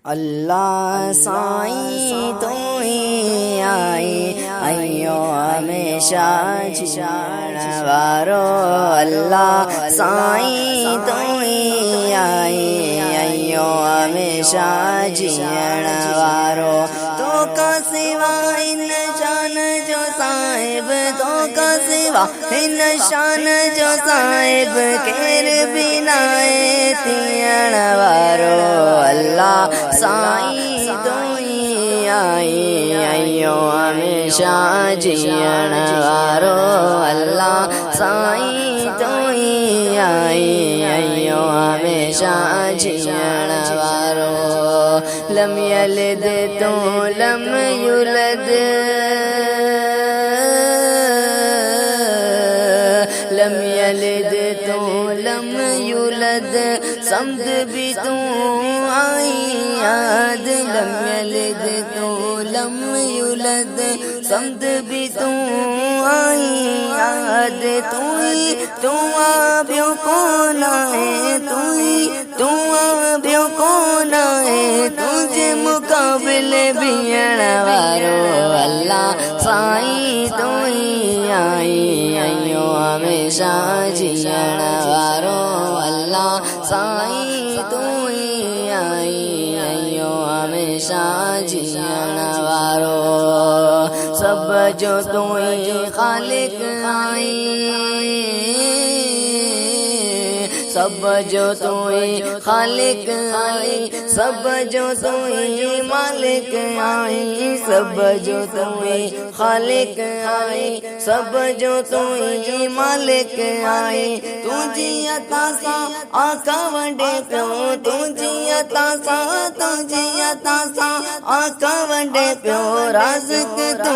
अल्लाह साईं तू ही आई आयो हमेशा जीअण वारो। अल्लाह साईं तू ही आई आयो हमेशा जीअण वारो। तो का सिवा इन शान जो साहिब, तो का सिवा इन शान जो साहिब, केर बिना थियण वारो। अल्लाह साईं तू ही आई आयो हमेशा जीअण वारो। अल्लाह साईं तू ही आई आयो हमेशा जीअण वारो। लम यलिद तू लम युलद, लम यलिद तू लम युलद, समद भी तू आई याद। लम यलिद तू लम युलद, समद भी तू आई याद। तू ही तू आबियो कौन है, तू ही तू आबियो कौन है, तुझे मुकाबले बियण वारो। अल्लाह साईं तू ही आई आयो हमेशा जीअण वारो। अल्लाह साईं तू ही आई आयो हमेशा जीअण वारो। सब जो तू ही खालिक आई, सब जो तू ही खालिक आई, सब जो तू ही मालिक आई, सब जो तू ही खालिक आई, सब जो तू ही मालिक आई। तुझी अता सा आका वंडे प्यो, तुझी अता सा, तुझी अता सा आका वंडे प्यो, राज़िक तू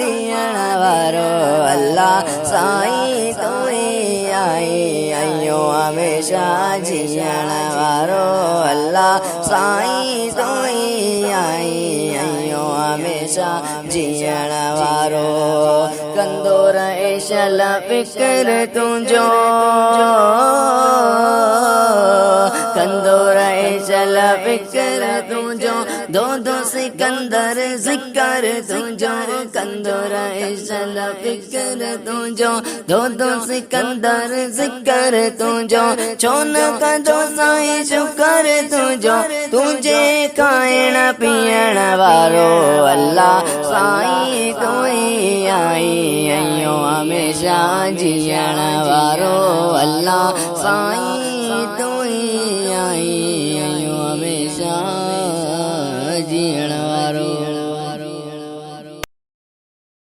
ॾियण वारो। अल्लाह साईं तू ही आई आयो हमेशा जीअण वारो। अल्लाह साईं तू ही आई आयो हमेशा जीअण वारो। कंदो रहे शल फिक्र तुंहिंजो, कंदो रहे शल फिक्र तुंहिंजो, दो दो सिकंदर ज़िक्र तुंहिंजो, कंदो रहे शल फिक्र तुंहिंजो, दो दो सिकंदर ज़िक्र तुंहिंजो। छो न कंदो साईं शुक्र तुंहिंजो, तुंहिंजे खाइण पीअण वारो। अल्लाह साईं तू ही आई आयो हमेशा जीअण वारो। अल्लाह साईं तू ही आई आयो हमेशा जीअण वारो।